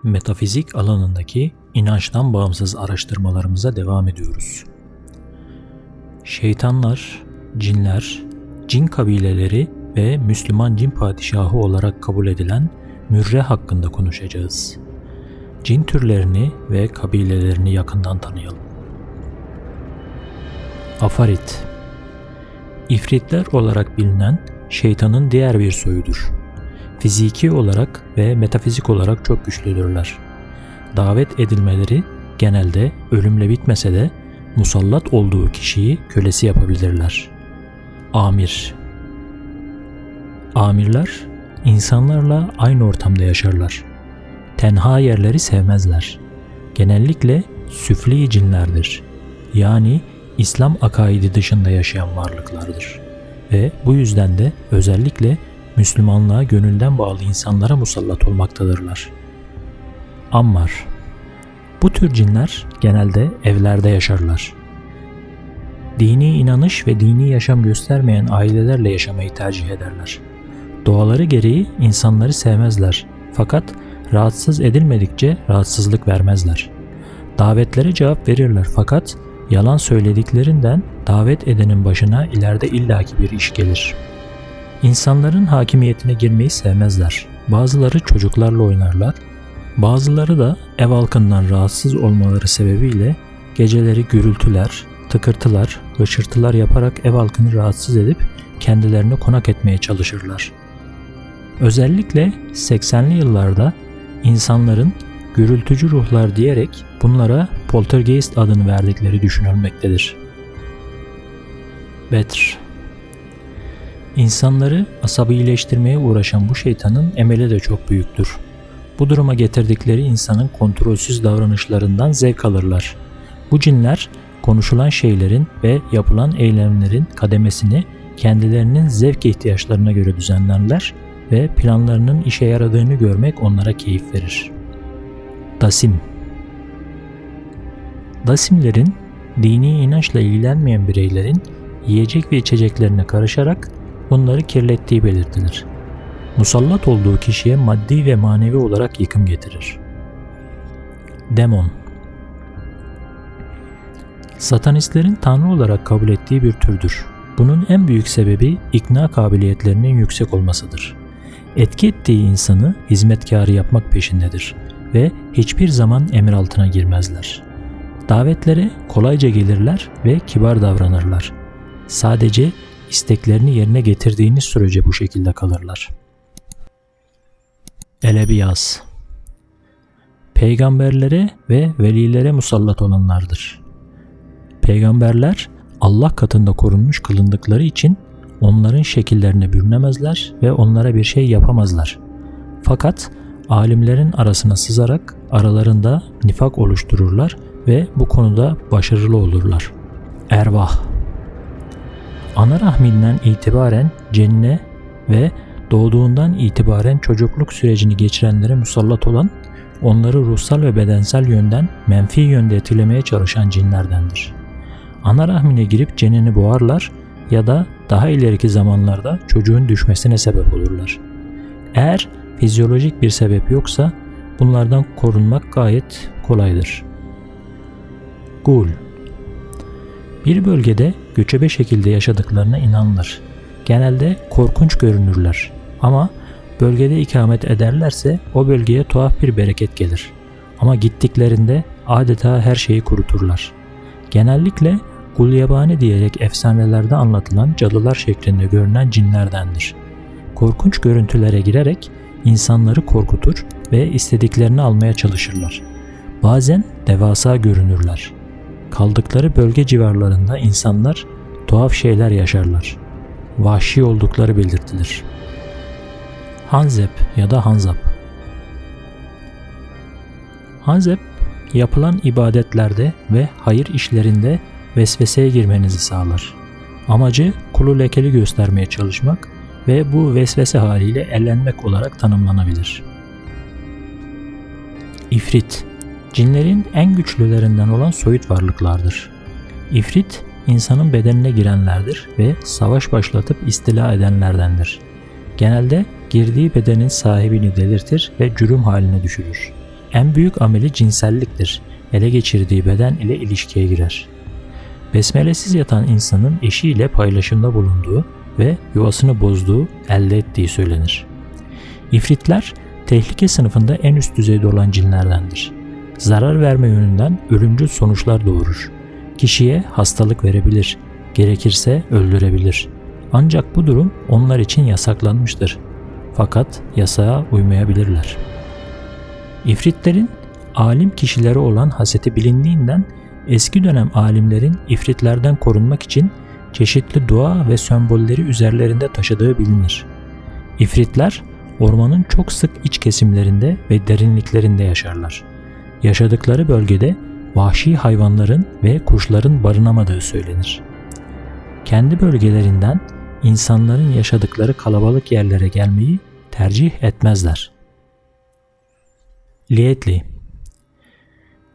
metafizik alanındaki inançtan bağımsız araştırmalarımıza devam ediyoruz. Şeytanlar, cinler, cin kabileleri ve Müslüman cin padişahı olarak kabul edilen Mürre hakkında konuşacağız. Cin türlerini ve kabilelerini yakından tanıyalım. Afarit, İfritler olarak bilinen şeytanın diğer bir soyudur. Fiziki olarak ve metafizik olarak çok güçlüdürler. Davet edilmeleri genelde ölümle bitmese de musallat olduğu kişiyi kölesi yapabilirler. Amir, amirler insanlarla aynı ortamda yaşarlar. Tenha yerleri sevmezler. Genellikle süfli cinlerdir. Yani İslam akaidi dışında yaşayan varlıklardır. Ve bu yüzden de özellikle Müslümanlığa gönülden bağlı insanlara musallat olmaktadırlar. Ammar, bu tür cinler genelde evlerde yaşarlar. Dini inanış ve dini yaşam göstermeyen ailelerle yaşamayı tercih ederler. Doğaları gereği insanları sevmezler fakat rahatsız edilmedikçe rahatsızlık vermezler. Davetlere cevap verirler fakat yalan söylediklerinden davet edenin başına ileride illaki bir iş gelir. İnsanların hakimiyetine girmeyi sevmezler. Bazıları çocuklarla oynarlar, bazıları da ev halkından rahatsız olmaları sebebiyle geceleri gürültüler, tıkırtılar, hışırtılar yaparak ev halkını rahatsız edip kendilerine konak etmeye çalışırlar. Özellikle 80'li yıllarda insanların gürültücü ruhlar diyerek bunlara poltergeist adını verdikleri düşünülmektedir. Betr, İnsanları asabileştirmeye uğraşan bu şeytanın emeli de çok büyüktür. Bu duruma getirdikleri insanın kontrolsüz davranışlarından zevk alırlar. Bu cinler konuşulan şeylerin ve yapılan eylemlerin kademesini kendilerinin zevk ihtiyaçlarına göre düzenlerler ve planlarının işe yaradığını görmek onlara keyif verir. Dasim, Dasimlerin dini inançla ilgilenmeyen bireylerin yiyecek ve içeceklerine karışarak bunları kirlettiği belirtilir. Musallat olduğu kişiye maddi ve manevi olarak yıkım getirir. Demon, Satanistlerin tanrı olarak kabul ettiği bir türdür. Bunun en büyük sebebi ikna kabiliyetlerinin yüksek olmasıdır. Etki ettiği insanı hizmetkarı yapmak peşindedir ve hiçbir zaman emir altına girmezler. Davetlere kolayca gelirler ve kibar davranırlar. Sadece isteklerini yerine getirdiğiniz sürece bu şekilde kalırlar. Elebiyas, peygamberlere ve velilere musallat olanlardır. Peygamberler Allah katında korunmuş kılındıkları için onların şekillerine bürünemezler ve onlara bir şey yapamazlar. Fakat alimlerin arasına sızarak aralarında nifak oluştururlar ve bu konuda başarılı olurlar. Ervah, ana rahminden itibaren cennine ve doğduğundan itibaren çocukluk sürecini geçirenlere musallat olan, onları ruhsal ve bedensel yönden menfi yönde etkilemeye çalışan cinlerdendir. Ana rahmine girip cenini boğarlar ya da daha ileriki zamanlarda çocuğun düşmesine sebep olurlar. Eğer fizyolojik bir sebep yoksa bunlardan korunmak gayet kolaydır. Gul, bir bölgede göçebe şekilde yaşadıklarına inanılır. Genelde korkunç görünürler ama bölgede ikamet ederlerse o bölgeye tuhaf bir bereket gelir. Ama gittiklerinde adeta her şeyi kuruturlar. Genellikle gulyabani diyerek efsanelerde anlatılan cadılar şeklinde görünen cinlerdendir. Korkunç görüntülere girerek insanları korkutur ve istediklerini almaya çalışırlar. Bazen devasa görünürler. Kaldıkları bölge civarlarında insanlar tuhaf şeyler yaşarlar. Vahşi oldukları belirtilir. Hanzeb ya da Hanzap, Hanzeb, yapılan ibadetlerde ve hayır işlerinde vesveseye girmenizi sağlar. Amacı kulu lekeli göstermeye çalışmak ve bu vesvese haliyle ellenmek olarak tanımlanabilir. İfrit, cinlerin en güçlülerinden olan soyut varlıklardır. İfrit, insanın bedenine girenlerdir ve savaş başlatıp istila edenlerdendir. Genelde girdiği bedenin sahibini delirtir ve cürüm haline düşürür. En büyük ameli cinselliktir. Ele geçirdiği beden ile ilişkiye girer. Besmelesiz yatan insanın eşiyle paylaşımda bulunduğu ve yuvasını bozduğu, elde ettiği söylenir. İfritler, tehlike sınıfında en üst düzeyde olan cinlerdendir. Zarar verme yönünden ölümcül sonuçlar doğurur. Kişiye hastalık verebilir, gerekirse öldürebilir. Ancak bu durum onlar için yasaklanmıştır. Fakat yasağa uymayabilirler. İfritlerin alim kişilere olan haseti bilindiğinden eski dönem alimlerin ifritlerden korunmak için çeşitli dua ve sembolleri üzerlerinde taşıdığı bilinir. İfritler ormanın çok sık iç kesimlerinde ve derinliklerinde yaşarlar. Yaşadıkları bölgede vahşi hayvanların ve kuşların barınamadığı söylenir. Kendi bölgelerinden insanların yaşadıkları kalabalık yerlere gelmeyi tercih etmezler. Lietli,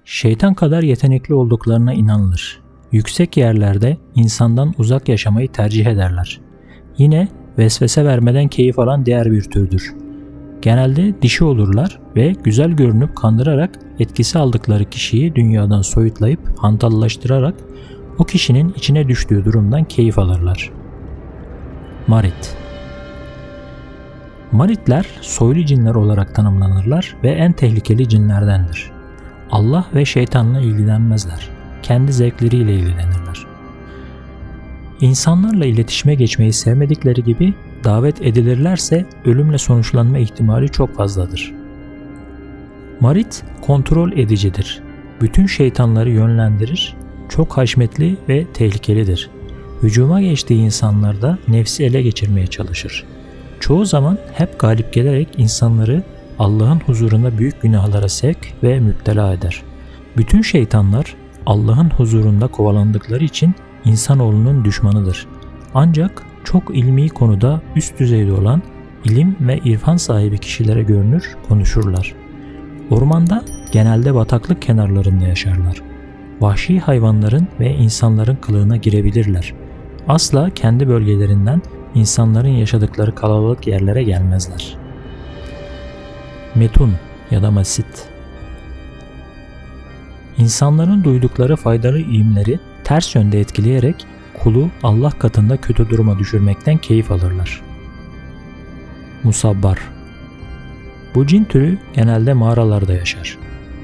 şeytan kadar yetenekli olduklarına inanılır. Yüksek yerlerde insandan uzak yaşamayı tercih ederler. Yine vesvese vermeden keyif alan diğer bir türdür. Genelde dişi olurlar ve güzel görünüp kandırarak etkisi aldıkları kişiyi dünyadan soyutlayıp hantallaştırarak o kişinin içine düştüğü durumdan keyif alırlar. Marit. Maritler soylu cinler olarak tanımlanırlar ve en tehlikeli cinlerdendir. Allah ve şeytanla ilgilenmezler. Kendi zevkleriyle ilgilenirler. İnsanlarla iletişime geçmeyi sevmedikleri gibi davet edilirlerse ölümle sonuçlanma ihtimali çok fazladır. Marit kontrol edicidir. Bütün şeytanları yönlendirir, çok haşmetli ve tehlikelidir. Hücuma geçtiği insanlarda nefsi ele geçirmeye çalışır. Çoğu zaman hep galip gelerek insanları Allah'ın huzurunda büyük günahlara sevk ve müptela eder. Bütün şeytanlar Allah'ın huzurunda kovalandıkları için insanoğlunun düşmanıdır. Ancak çok ilmi konuda üst düzeyde olan ilim ve irfan sahibi kişilere görünür, konuşurlar. Ormanda genelde bataklık kenarlarında yaşarlar. Vahşi hayvanların ve insanların kılığına girebilirler. Asla kendi bölgelerinden insanların yaşadıkları kalabalık yerlere gelmezler. Metun ya da masit. İnsanların duydukları faydalı ilimleri ters yönde etkileyerek kulu Allah katında kötü duruma düşürmekten keyif alırlar. Musabbar. Bu cin türü genelde mağaralarda yaşar.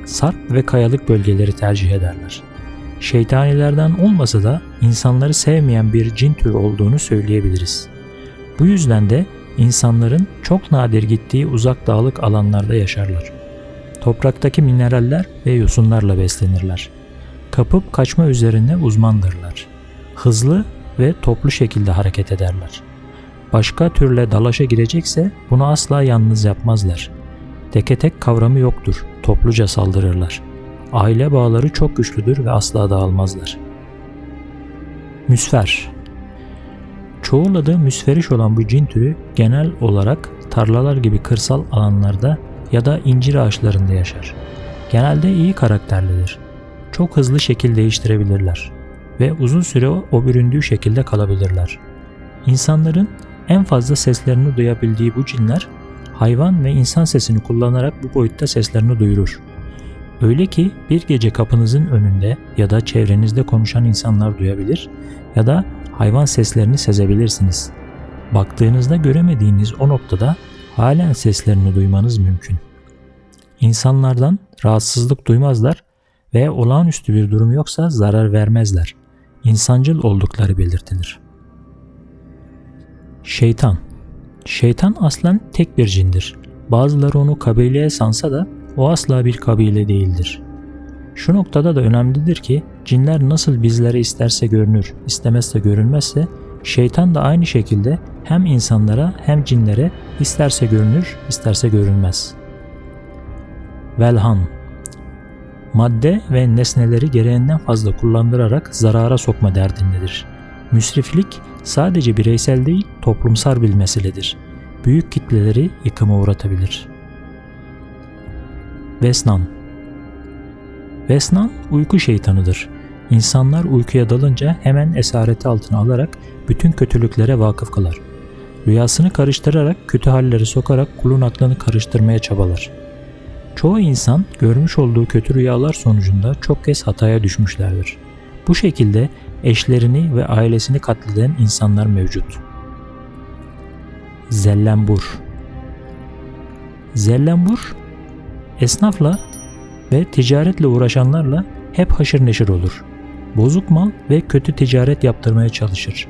Sarp ve kayalık bölgeleri tercih ederler. Şeytanilerden olmasa da insanları sevmeyen bir cin türü olduğunu söyleyebiliriz. Bu yüzden de insanların çok nadir gittiği uzak dağlık alanlarda yaşarlar. Topraktaki mineraller ve yosunlarla beslenirler. Kapıp kaçma üzerine uzmandırlar. Hızlı ve toplu şekilde hareket ederler. Başka türle dalaşa girecekse bunu asla yalnız yapmazlar. Teke tek kavramı yoktur, topluca saldırırlar. Aile bağları çok güçlüdür ve asla dağılmazlar. Müsfer. Çoğul adı müsferiş olan bu cin türü genel olarak tarlalar gibi kırsal alanlarda ya da incir ağaçlarında yaşar. Genelde iyi karakterlidir. Çok hızlı şekil değiştirebilirler ve uzun süre o büründüğü şekilde kalabilirler. İnsanların en fazla seslerini duyabildiği bu cinler hayvan ve insan sesini kullanarak bu boyutta seslerini duyurur. Öyle ki bir gece kapınızın önünde ya da çevrenizde konuşan insanlar duyabilir ya da hayvan seslerini sezebilirsiniz. Baktığınızda göremediğiniz o noktada halen seslerini duymanız mümkün. İnsanlardan rahatsızlık duymazlar ve olağanüstü bir durum yoksa zarar vermezler. İnsancıl oldukları belirtilir. Şeytan. Şeytan aslen tek bir cindir. Bazıları onu kabileye sansa da o asla bir kabile değildir. Şu noktada da önemlidir ki cinler nasıl bizlere isterse görünür, istemezse görünmezse şeytan da aynı şekilde hem insanlara hem cinlere isterse görünür, isterse görünmez. Velhan. Madde ve nesneleri gereğinden fazla kullandırarak zarara sokma derdindedir. Müsriflik sadece bireysel değil, toplumsal bir meseledir. Büyük kitleleri yıkıma uğratabilir. Vesnan. Vesnan uyku şeytanıdır. İnsanlar uykuya dalınca hemen esareti altına alarak bütün kötülüklere vakıf kılar. Rüyasını karıştırarak kötü halleri sokarak kulun aklını karıştırmaya çabalar. Çoğu insan görmüş olduğu kötü rüyalar sonucunda çok kez hataya düşmüşlerdir. Bu şekilde eşlerini ve ailesini katleden insanlar mevcut. Zellembur. Zellembur, esnafla ve ticaretle uğraşanlarla hep haşır neşir olur. Bozuk mal ve kötü ticaret yaptırmaya çalışır.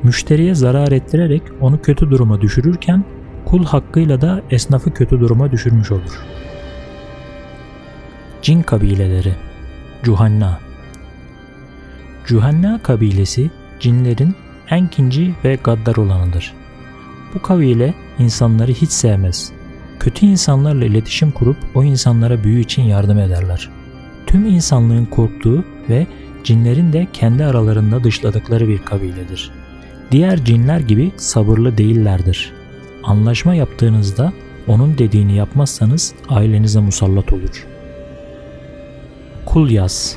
Müşteriye zarar ettirerek onu kötü duruma düşürürken kul hakkıyla da esnafı kötü duruma düşürmüş olur. Cin kabileleri. Cuhanna. Cuhanna kabilesi cinlerin en kinci ve gaddar olanıdır. Bu kabile insanları hiç sevmez. Kötü insanlarla iletişim kurup o insanlara büyü için yardım ederler. Tüm insanlığın korktuğu ve cinlerin de kendi aralarında dışladıkları bir kabiledir. Diğer cinler gibi sabırlı değillerdir. Anlaşma yaptığınızda onun dediğini yapmazsanız ailenize musallat olur. Kulyas.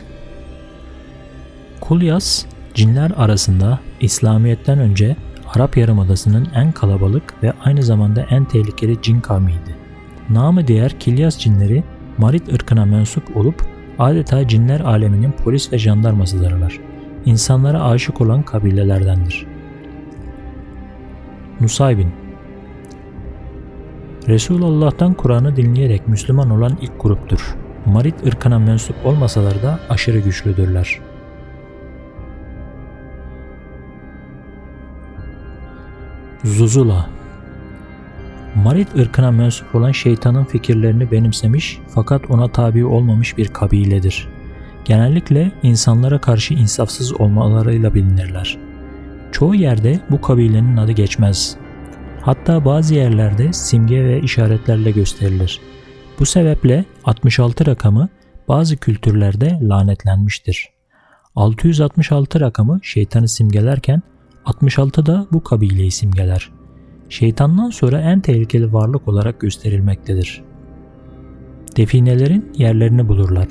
Kulyas, cinler arasında İslamiyet'ten önce Arap Yarımadası'nın en kalabalık ve aynı zamanda en tehlikeli cin kavmiydi. Namı diğer Kilyas cinleri Marit ırkına mensup olup adeta cinler aleminin polis ve jandarmasıdırlar. İnsanlara aşık olan kabilelerdendir. Nusaybin. Resulullah'tan Kur'an'ı dinleyerek Müslüman olan ilk gruptur. Marit ırkına mensup olmasalar da aşırı güçlüdürler. Zuzula. Marit ırkına mensup olan şeytanın fikirlerini benimsemiş fakat ona tabi olmamış bir kabiledir. Genellikle insanlara karşı insafsız olmalarıyla bilinirler. Çoğu yerde bu kabilenin adı geçmez. Hatta bazı yerlerde simge ve işaretlerle gösterilir. Bu sebeple 66 rakamı bazı kültürlerde lanetlenmiştir. 666 rakamı şeytanı simgelerken 66 da bu kabileyi simgeler. Şeytandan sonra en tehlikeli varlık olarak gösterilmektedir. Definelerin yerlerini bulurlar.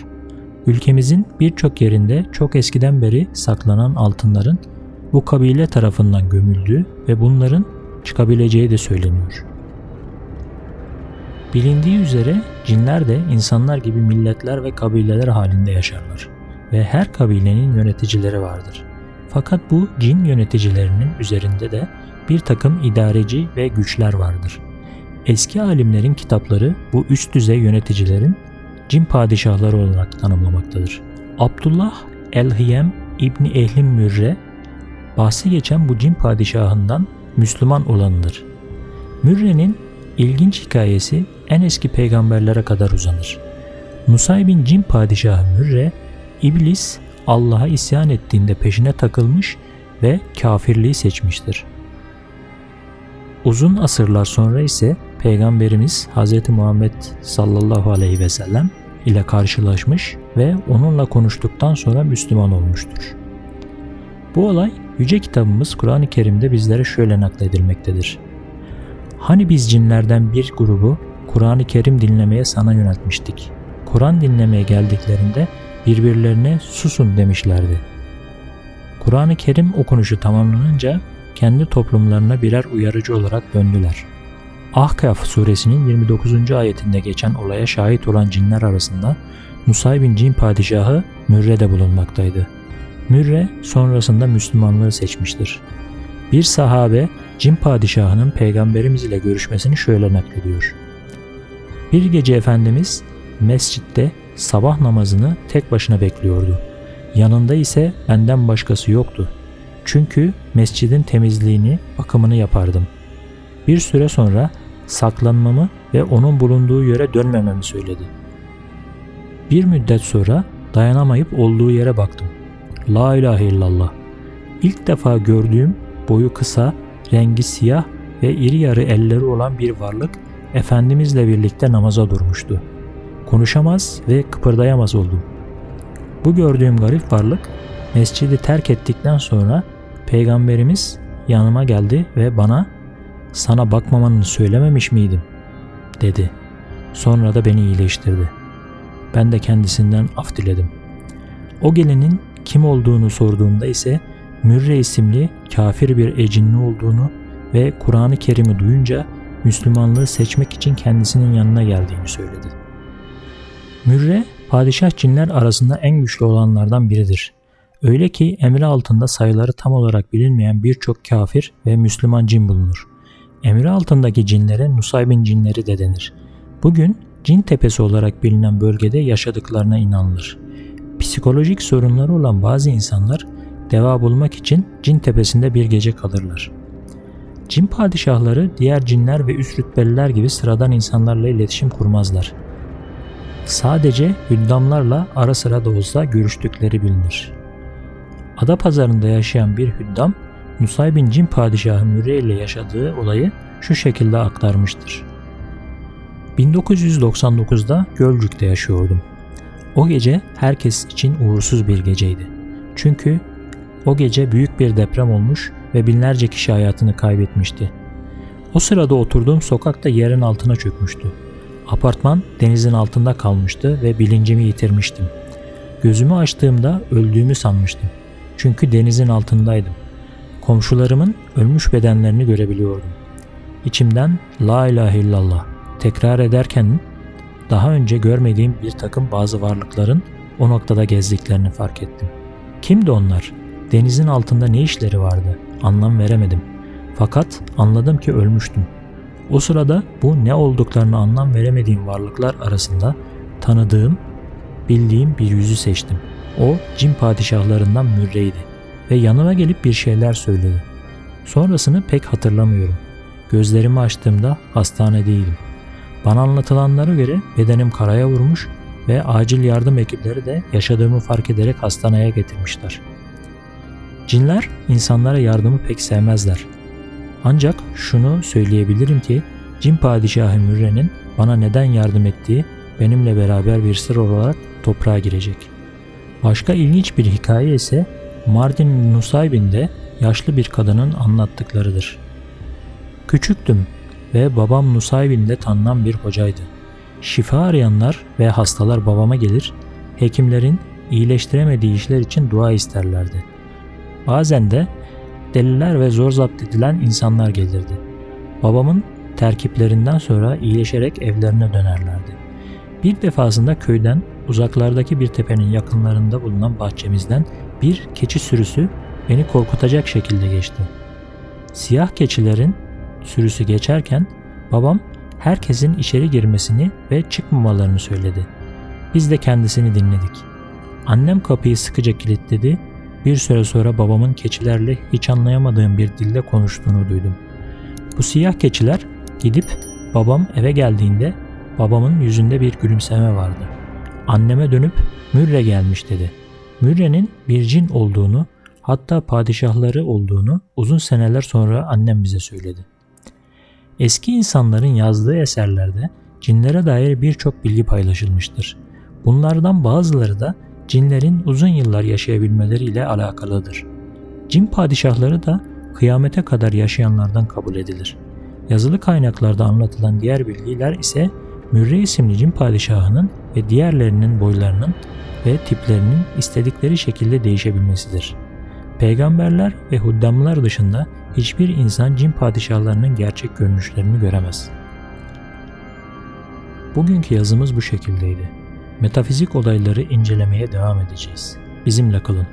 Ülkemizin birçok yerinde çok eskiden beri saklanan altınların bu kabile tarafından gömüldüğü ve bunların çıkabileceği de söyleniyor. Bilindiği üzere cinler de insanlar gibi milletler ve kabileler halinde yaşarlar ve her kabilenin yöneticileri vardır. Fakat bu cin yöneticilerinin üzerinde de bir takım idareci ve güçler vardır. Eski alimlerin kitapları bu üst düzey yöneticilerin cin padişahları olarak tanımlamaktadır. Abdullah el-Hiyem İbni Ehlim Mürre bahsi geçen bu cin padişahından Müslüman olanıdır. Mürre'nin ilginç hikayesi en eski peygamberlere kadar uzanır. Nusaybin cin padişahı Mürre, İblis Allah'a isyan ettiğinde peşine takılmış ve kafirliği seçmiştir. Uzun asırlar sonra ise Peygamberimiz Hz. Muhammed sallallahu aleyhi ve sellem ile karşılaşmış ve onunla konuştuktan sonra Müslüman olmuştur. Bu olay Yüce Kitabımız Kur'an-ı Kerim'de bizlere şöyle nakledilmektedir. Hani biz cinlerden bir grubu Kur'an-ı Kerim dinlemeye sana yöneltmiştik. Kur'an dinlemeye geldiklerinde birbirlerine susun demişlerdi. Kur'an-ı Kerim okunuşu tamamlanınca kendi toplumlarına birer uyarıcı olarak döndüler. Ahkaf suresinin 29. ayetinde geçen olaya şahit olan cinler arasında Nusaybin cin padişahı Mürre de bulunmaktaydı. Mürre sonrasında Müslümanlığı seçmiştir. Bir sahabe cin padişahının peygamberimiz ile görüşmesini şöyle naklediyor. Bir gece Efendimiz mescitte sabah namazını tek başına bekliyordu. Yanında ise benden başkası yoktu. Çünkü mescidin temizliğini, bakımını yapardım. Bir süre sonra saklanmamı ve onun bulunduğu yere dönmememi söyledi. Bir müddet sonra dayanamayıp olduğu yere baktım. La ilahe illallah. İlk defa gördüğüm boyu kısa, rengi siyah ve iri yarı elleri olan bir varlık Efendimizle birlikte namaza durmuştu. Konuşamaz ve kıpırdayamaz oldum. Bu gördüğüm garip varlık mescidi terk ettikten sonra Peygamberimiz yanıma geldi ve bana "Sana bakmamanı söylememiş miydim?" dedi. Sonra da beni iyileştirdi. Ben de kendisinden af diledim. O gelenin kim olduğunu sorduğumda ise Mürre isimli kafir bir ecinli olduğunu ve Kur'an-ı Kerim'i duyunca Müslümanlığı seçmek için kendisinin yanına geldiğini söyledi. Mürre, padişah cinler arasında en güçlü olanlardan biridir. Öyle ki emri altında sayıları tam olarak bilinmeyen birçok kafir ve Müslüman cin bulunur. Emri altındaki cinlere Nusaybin cinleri de denir. Bugün Cin Tepesi olarak bilinen bölgede yaşadıklarına inanılır. Psikolojik sorunları olan bazı insanlar deva bulmak için Cin Tepesi'nde bir gece kalırlar. Cin padişahları diğer cinler ve üst rütbeliler gibi sıradan insanlarla iletişim kurmazlar. Sadece hüddamlarla ara sıra da olsa görüştükleri bilinir. Adapazarı'nda yaşayan bir hüddam, Nusaybin Cin Padişahı Mürre ile yaşadığı olayı şu şekilde aktarmıştır. 1999'da Gölcük'te yaşıyordum. O gece herkes için uğursuz bir geceydi. Çünkü o gece büyük bir deprem olmuş ve binlerce kişi hayatını kaybetmişti. O sırada oturduğum sokakta yerin altına çökmüştü. Apartman denizin altında kalmıştı ve bilincimi yitirmiştim. Gözümü açtığımda öldüğümü sanmıştım. Çünkü denizin altındaydım. Komşularımın ölmüş bedenlerini görebiliyordum. İçimden "La ilahe illallah" tekrar ederken daha önce görmediğim bir takım bazı varlıkların o noktada gezdiklerini fark ettim. Kimdi onlar? Denizin altında ne işleri vardı? Anlam veremedim. Fakat anladım ki ölmüştüm. O sırada bu ne olduklarını anlam veremediğim varlıklar arasında tanıdığım, bildiğim bir yüzü seçtim. O cin padişahlarından Mürre'ydi ve yanıma gelip bir şeyler söyledi. Sonrasını pek hatırlamıyorum. Gözlerimi açtığımda hastanedeydim. Bana anlatılanlara göre bedenim karaya vurmuş ve acil yardım ekipleri de yaşadığımı fark ederek hastaneye getirmişler. Cinler insanlara yardımı pek sevmezler. Ancak şunu söyleyebilirim ki Cin Padişahı Mürre'nin bana neden yardım ettiği benimle beraber bir sır olarak toprağa girecek. Başka ilginç bir hikaye ise Mardin Nusaybin'de yaşlı bir kadının anlattıklarıdır. Küçüktüm ve babam Nusaybin'de tanınan bir hocaydı. Şifa arayanlar ve hastalar babama gelir, hekimlerin iyileştiremediği işler için dua isterlerdi. Bazen de deliler ve zor zapt edilen insanlar gelirdi. Babamın terkiplerinden sonra iyileşerek evlerine dönerlerdi. Bir defasında köyden uzaklardaki bir tepenin yakınlarında bulunan bahçemizden bir keçi sürüsü beni korkutacak şekilde geçti. Siyah keçilerin sürüsü geçerken babam herkesin içeri girmesini ve çıkmamalarını söyledi. Biz de kendisini dinledik. Annem kapıyı sıkıca kilitledi. Bir süre sonra babamın keçilerle hiç anlayamadığım bir dilde konuştuğunu duydum. Bu siyah keçiler gidip babam eve geldiğinde babamın yüzünde bir gülümseme vardı. Anneme dönüp Mürre gelmiş dedi. Mürre'nin bir cin olduğunu, hatta padişahları olduğunu uzun seneler sonra annem bize söyledi. Eski insanların yazdığı eserlerde cinlere dair birçok bilgi paylaşılmıştır. Bunlardan bazıları da cinlerin uzun yıllar yaşayabilmeleriyle alakalıdır. Cin padişahları da kıyamete kadar yaşayanlardan kabul edilir. Yazılı kaynaklarda anlatılan diğer bilgiler ise Mürre isimli cin padişahının ve diğerlerinin boylarının ve tiplerinin istedikleri şekilde değişebilmesidir. Peygamberler ve huddamlar dışında hiçbir insan cin padişahlarının gerçek görünüşlerini göremez. Bugünkü yazımız bu şekildeydi. Metafizik olayları incelemeye devam edeceğiz. Bizimle kalın.